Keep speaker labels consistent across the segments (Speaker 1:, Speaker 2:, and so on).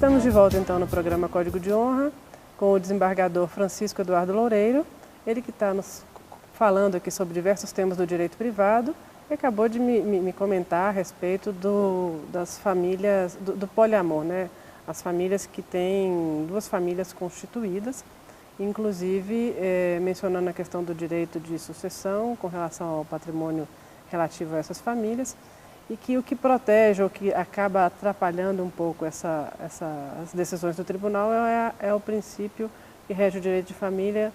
Speaker 1: Estamos de volta então no programa Código de Honra com o desembargador Francisco Eduardo Loureiro, ele que está nos falando aqui sobre diversos temas do direito privado e acabou de me comentar a respeito das famílias, do poliamor, né? As famílias que têm duas famílias constituídas, inclusive mencionando a questão do direito de sucessão com relação ao patrimônio relativo a essas famílias, e que o que protege ou que acaba atrapalhando um pouco as decisões do tribunal é o princípio que rege o direito de família,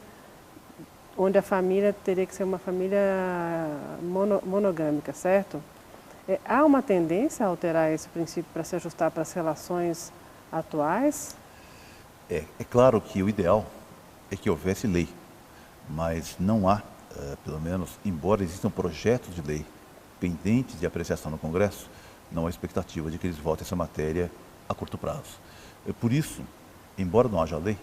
Speaker 1: onde a família teria que ser uma família monogâmica, certo? Há uma tendência a alterar esse princípio para se ajustar para as relações atuais?
Speaker 2: É claro que o ideal é que houvesse lei, mas não há, pelo menos, embora existam projetos de lei pendentes de apreciação no Congresso, não há expectativa de que eles votem essa matéria a curto prazo. Por isso, embora não haja lei,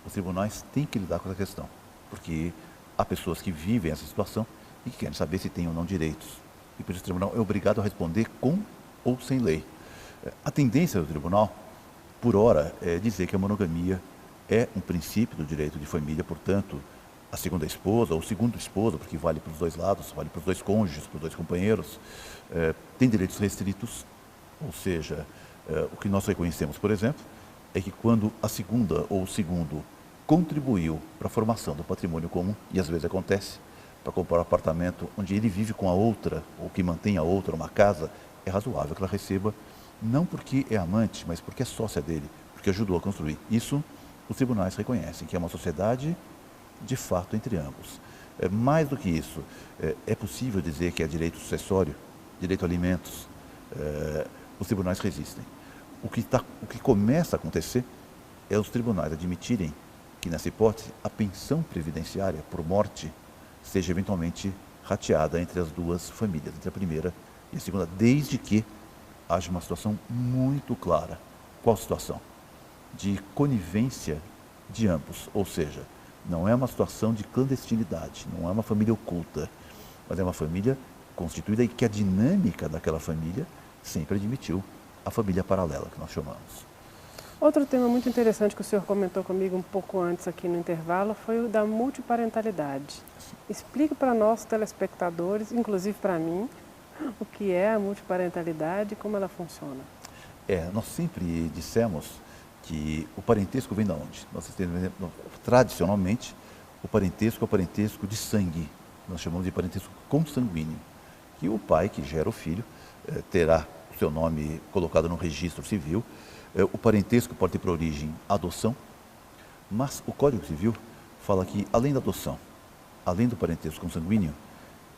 Speaker 2: os tribunais têm que lidar com essa questão, porque há pessoas que vivem essa situação e que querem saber se têm ou não direitos. E por isso o tribunal é obrigado a responder com ou sem lei. A tendência do tribunal, por hora, é dizer que a monogamia é um princípio do direito de família, portanto, a segunda esposa ou o segundo esposo, porque vale para os dois lados, vale para os dois cônjuges, para os dois companheiros, tem direitos restritos, ou seja, o que nós reconhecemos, por exemplo, é que quando a segunda ou o segundo contribuiu para a formação do patrimônio comum, e às vezes acontece, para comprar um apartamento onde ele vive com a outra, ou que mantém a outra numa casa, é razoável que ela receba, não porque é amante, mas porque é sócia dele, porque ajudou a construir. Isso os tribunais reconhecem, que é uma sociedade de fato entre ambos. Mais do que isso, é possível dizer que é direito sucessório, direito a alimentos, os tribunais resistem. O que começa a acontecer é os tribunais admitirem que, nessa hipótese, a pensão previdenciária por morte seja eventualmente rateada entre as duas famílias, entre a primeira e a segunda, desde que haja uma situação muito clara. Qual situação? De conivência de ambos, ou seja, não é uma situação de clandestinidade, não é uma família oculta, mas é uma família constituída e que a dinâmica daquela família sempre admitiu a família paralela, que nós chamamos.
Speaker 1: Outro tema muito interessante que o senhor comentou comigo um pouco antes aqui no intervalo foi o da multiparentalidade. Explique para nós, telespectadores, inclusive para mim, o que é a multiparentalidade e como ela funciona.
Speaker 2: Nós sempre dissemos que o parentesco vem de onde? Tradicionalmente, o parentesco é o parentesco de sangue, nós chamamos de parentesco consanguíneo, que o pai que gera o filho terá o seu nome colocado no registro civil. O parentesco pode ter por origem a adoção, mas o Código Civil fala que, além da adoção, além do parentesco consanguíneo,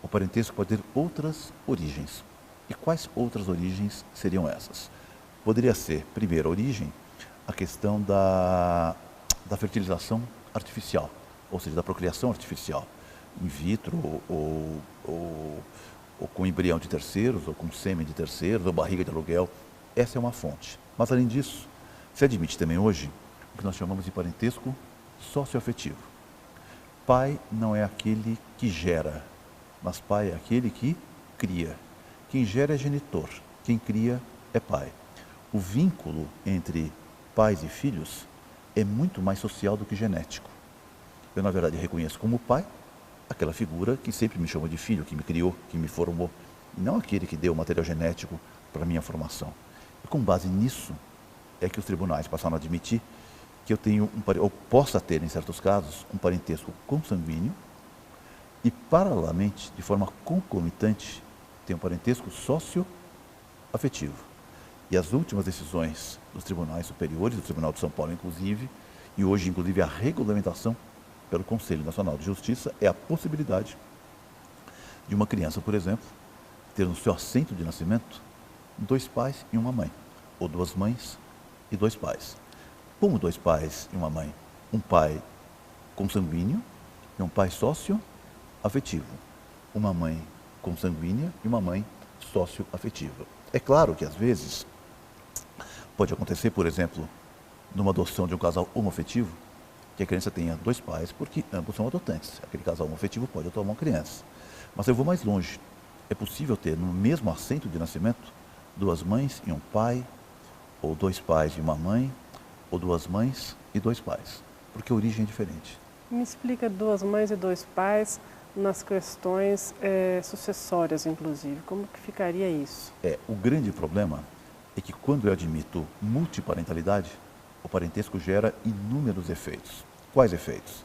Speaker 2: o parentesco pode ter outras origens. E quais outras origens seriam essas? Poderia ser, primeira origem, a questão da fertilização artificial, ou seja, da procriação artificial, in vitro ou com embrião de terceiros, ou com sêmen de terceiros, ou barriga de aluguel. Essa é uma fonte. Mas, além disso, se admite também hoje o que nós chamamos de parentesco socioafetivo. Pai não é aquele que gera, mas pai é aquele que cria. Quem gera é genitor, quem cria é pai. O vínculo entre pais e filhos é muito mais social do que genético. Eu, na verdade, reconheço como pai aquela figura que sempre me chamou de filho, que me criou, que me formou, e não aquele que deu o material genético para a minha formação. E com base nisso é que os tribunais passaram a admitir que eu tenho ou possa ter, em certos casos, um parentesco consanguíneo e, paralelamente, de forma concomitante, tem um parentesco socioafetivo. E as últimas decisões dos tribunais superiores, do Tribunal de São Paulo, inclusive, e hoje, inclusive, a regulamentação pelo Conselho Nacional de Justiça, é a possibilidade de uma criança, por exemplo, ter no seu assento de nascimento 2 pais e uma mãe, ou 2 mães e 2 pais. Como 2 pais e uma mãe? Um pai consanguíneo e um pai socioafetivo. Uma mãe consanguínea e uma mãe socioafetiva. É claro que, às vezes, pode acontecer, por exemplo, numa adoção de um casal homoafetivo, que a criança tenha 2 pais, porque ambos são adotantes. Aquele casal homoafetivo pode adotar uma criança. Mas eu vou mais longe. É possível ter no mesmo assento de nascimento 2 mães e um pai, ou 2 pais e uma mãe, ou duas mães e dois pais, porque a origem é diferente.
Speaker 1: Me explica duas mães e dois pais nas questões sucessórias, inclusive. Como que ficaria isso?
Speaker 2: O grande problema é que quando eu admito multiparentalidade, o parentesco gera inúmeros efeitos. Quais efeitos?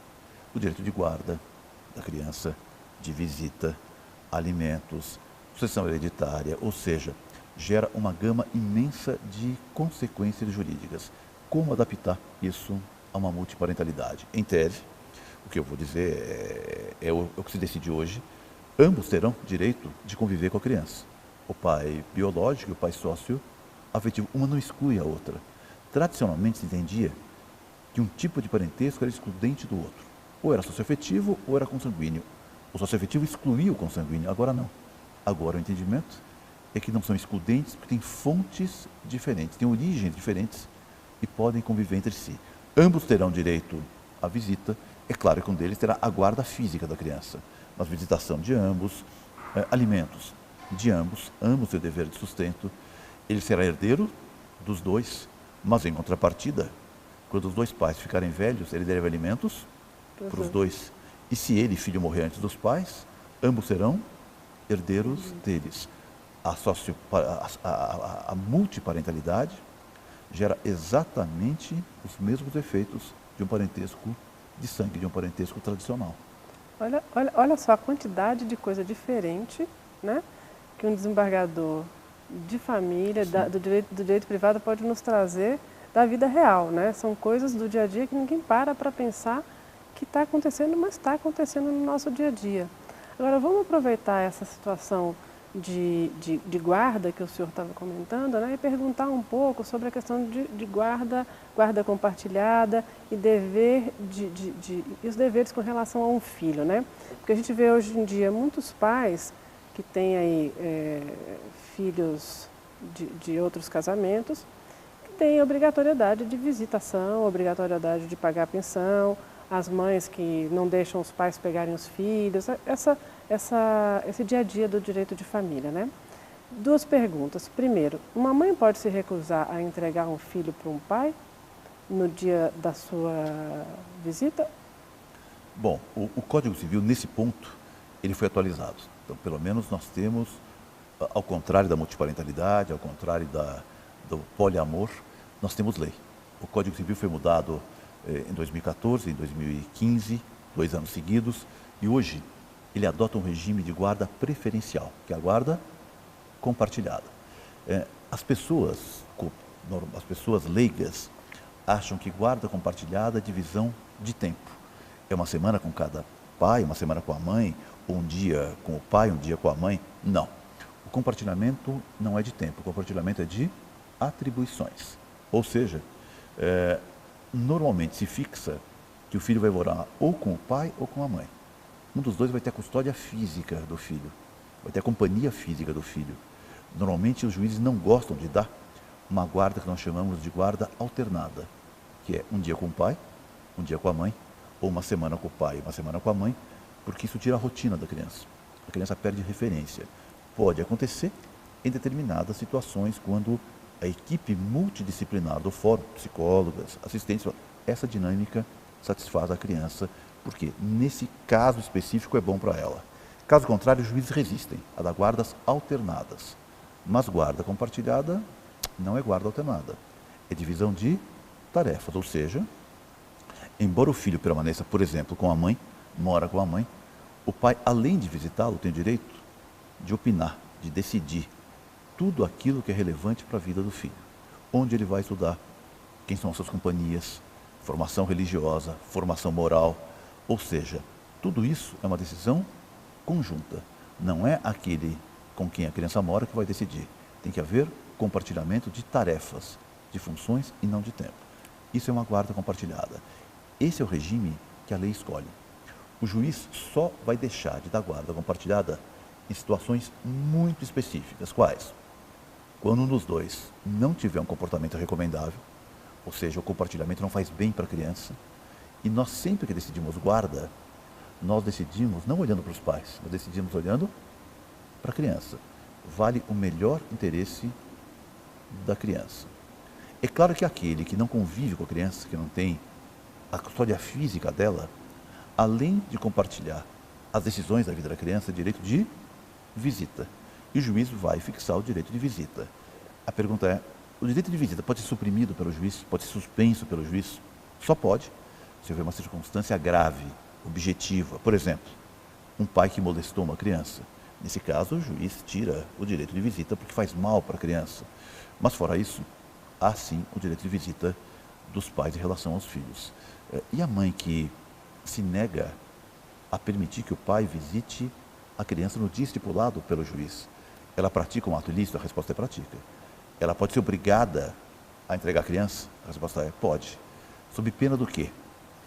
Speaker 2: O direito de guarda da criança, de visita, alimentos, sucessão hereditária, ou seja, gera uma gama imensa de consequências jurídicas. Como adaptar isso a uma multiparentalidade? Em tese, o que eu vou dizer é o que se decide hoje, ambos terão direito de conviver com a criança. O pai biológico e o pai sócio-afetivo, uma não exclui a outra. Tradicionalmente se entendia que um tipo de parentesco era excludente do outro. Ou era socioafetivo ou era consanguíneo. O socioafetivo excluía o consanguíneo, agora não. Agora o entendimento é que não são excludentes porque têm fontes diferentes, têm origens diferentes e podem conviver entre si. Ambos terão direito à visita, é claro que um deles terá a guarda física da criança, mas visitação de ambos, alimentos de ambos têm o dever de sustento, ele será herdeiro dos dois, mas em contrapartida, quando os dois pais ficarem velhos, ele deve alimentos para os dois. E se ele, filho, morrer antes dos pais, ambos serão herdeiros deles. A multiparentalidade gera exatamente os mesmos efeitos de um parentesco de sangue, de um parentesco tradicional.
Speaker 1: Olha só a quantidade de coisa diferente, né, que um desembargador de família, do direito privado pode nos trazer da vida real, né? São coisas do dia a dia que ninguém para pensar que está acontecendo, mas está acontecendo no nosso dia a dia. Agora, vamos aproveitar essa situação de guarda que o senhor estava comentando, né, e perguntar um pouco sobre a questão de guarda compartilhada e e os deveres com relação a um filho, né? Porque a gente vê hoje em dia muitos pais que têm aí filhos de outros casamentos que têm obrigatoriedade de visitação, obrigatoriedade de pagar a pensão, as mães que não deixam os pais pegarem os filhos, esse dia a dia do direito de família, né? Duas perguntas. Primeiro, uma mãe pode se recusar a entregar um filho para um pai no dia da sua visita?
Speaker 2: Bom, o Código Civil, nesse ponto, ele foi atualizado. Então, pelo menos nós temos, ao contrário da multiparentalidade, ao contrário do poliamor, nós temos lei. O Código Civil foi mudado em 2014, em 2015, 2 anos seguidos, e hoje ele adota um regime de guarda preferencial, que é a guarda compartilhada. As pessoas leigas acham que guarda compartilhada é divisão de tempo. É uma semana com cada pai, uma semana com a mãe, ou um dia com o pai, um dia com a mãe. Não. O compartilhamento não é de tempo, o compartilhamento é de atribuições. Ou seja, normalmente se fixa que o filho vai morar ou com o pai ou com a mãe. Um dos dois vai ter a custódia física do filho, vai ter a companhia física do filho. Normalmente os juízes não gostam de dar uma guarda que nós chamamos de guarda alternada, que é um dia com o pai, um dia com a mãe, ou uma semana com o pai, uma semana com a mãe, porque isso tira a rotina da criança. A criança perde referência. Pode acontecer em determinadas situações, quando a equipe multidisciplinar do fórum, psicólogas, assistentes, essa dinâmica satisfaz a criança, porque nesse caso específico é bom para ela. Caso contrário, os juízes resistem a dar guardas alternadas. Mas guarda compartilhada não é guarda alternada, é divisão de tarefas, ou seja, embora o filho permaneça, por exemplo, com a mãe, mora com a mãe, o pai, além de visitá-lo, tem o direito de opinar, de decidir tudo aquilo que é relevante para a vida do filho. Onde ele vai estudar, quem são as suas companhias, formação religiosa, formação moral, ou seja, tudo isso é uma decisão conjunta. Não é aquele com quem a criança mora que vai decidir. Tem que haver compartilhamento de tarefas, de funções e não de tempo. Isso é uma guarda compartilhada. Esse é o regime que a lei escolhe. O juiz só vai deixar de dar guarda compartilhada em situações muito específicas. Quais? Quando um dos dois não tiver um comportamento recomendável, ou seja, o compartilhamento não faz bem para a criança, e nós sempre que decidimos guarda, nós decidimos não olhando para os pais, nós decidimos olhando para a criança. Vale o melhor interesse da criança. É claro que aquele que não convive com a criança, que não tem a custódia física dela, além de compartilhar as decisões da vida da criança, direito de visita. E o juiz vai fixar o direito de visita. A pergunta é, o direito de visita pode ser suprimido pelo juiz? Pode ser suspenso pelo juiz? Só pode, se houver uma circunstância grave, objetiva. Por exemplo, um pai que molestou uma criança. Nesse caso, o juiz tira o direito de visita porque faz mal para a criança. Mas fora isso, há sim o direito de visita dos pais em relação aos filhos. E a mãe que se nega a permitir que o pai visite a criança no dia estipulado pelo juiz, ela pratica um ato ilícito? A resposta é pratica. Ela pode ser obrigada a entregar a criança? A resposta é pode. Sob pena do quê?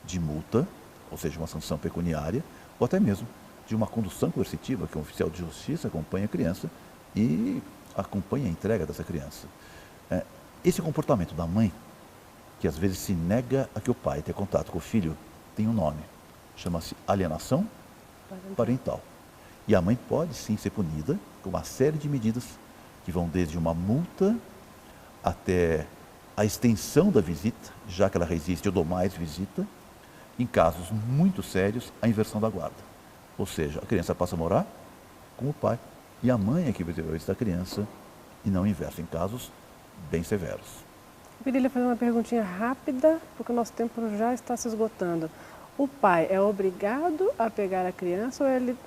Speaker 2: De multa, ou seja, uma sanção pecuniária, ou até mesmo de uma condução coercitiva, que um oficial de justiça acompanha a criança e acompanha a entrega dessa criança. Esse comportamento da mãe, que às vezes se nega a que o pai tenha contato com o filho, tem um nome. Chama-se alienação parental. E a mãe pode sim ser punida com uma série de medidas que vão desde uma multa até a extensão da visita, já que ela resiste ou dou mais visita, em casos muito sérios, a inversão da guarda. Ou seja, a criança passa a morar com o pai e a mãe é que vai visitar a criança e não o inverso, em casos bem severos.
Speaker 1: Eu queria fazer uma perguntinha rápida, porque o nosso tempo já está se esgotando. O pai é obrigado a pegar a criança ou ele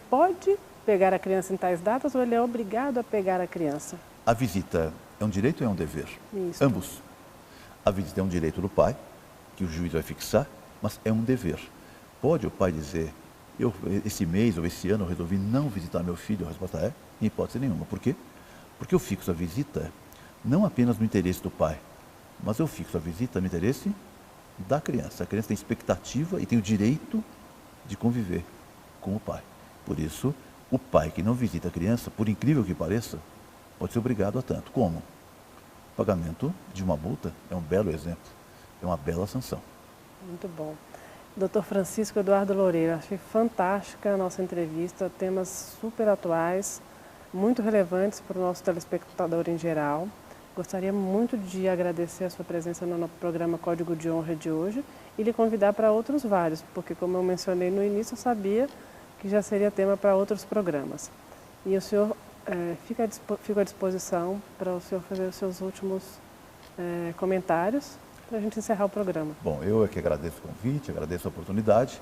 Speaker 1: pode pegar a criança em tais datas ou ele é obrigado a pegar a criança?
Speaker 2: A visita é um direito ou é um dever?
Speaker 1: Isso.
Speaker 2: Ambos. A visita é um direito do pai, que o juiz vai fixar, mas é um dever. Pode o pai dizer, esse mês ou esse ano eu resolvi não visitar meu filho? A resposta é, em hipótese nenhuma. Por quê? Porque eu fixo a visita não apenas no interesse do pai, mas eu fixo a visita no interesse da criança. A criança tem expectativa e tem o direito de conviver com o pai. Por isso, o pai que não visita a criança, por incrível que pareça, pode ser obrigado a tanto. Como? O pagamento de uma multa é um belo exemplo, é uma bela sanção.
Speaker 1: Muito bom. Dr. Francisco Eduardo Loureiro, achei fantástica a nossa entrevista, temas super atuais, muito relevantes para o nosso telespectador em geral. Gostaria muito de agradecer a sua presença no programa Código de Honra de hoje e lhe convidar para outros vários, porque como eu mencionei no início, eu sabia que já seria tema para outros programas. E o senhor fica à disposição para o senhor fazer os seus últimos comentários para a gente encerrar o programa.
Speaker 2: Bom, eu é que agradeço o convite, agradeço a oportunidade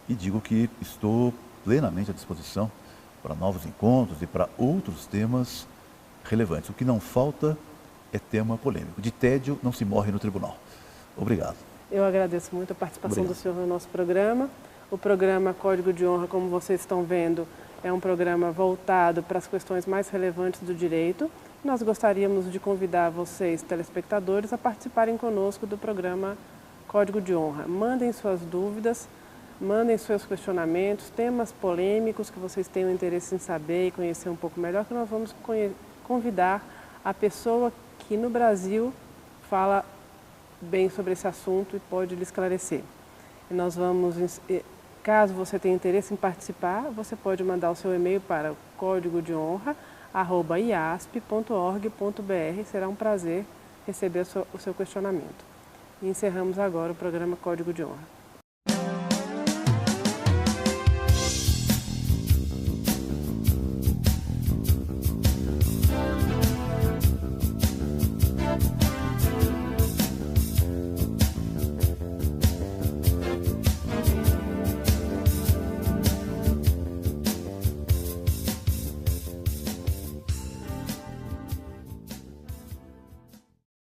Speaker 2: e digo que estou plenamente à disposição para novos encontros e para outros temas relevantes. O que não falta é tema polêmico. De tédio não se morre no tribunal. Obrigado.
Speaker 1: Eu agradeço muito a participação do senhor no nosso programa. O programa Código de Honra, como vocês estão vendo, é um programa voltado para as questões mais relevantes do direito. Nós gostaríamos de convidar vocês, telespectadores, a participarem conosco do programa Código de Honra. Mandem suas dúvidas, mandem seus questionamentos, temas polêmicos que vocês tenham interesse em saber e conhecer um pouco melhor, que nós vamos convidar a pessoa que no Brasil fala bem sobre esse assunto e pode lhe esclarecer. E nós vamos, caso você tenha interesse em participar, você pode mandar o seu e-mail para códigodeonra@iasp.org.br. Será um prazer receber o seu questionamento. E encerramos agora o programa Código de Honra.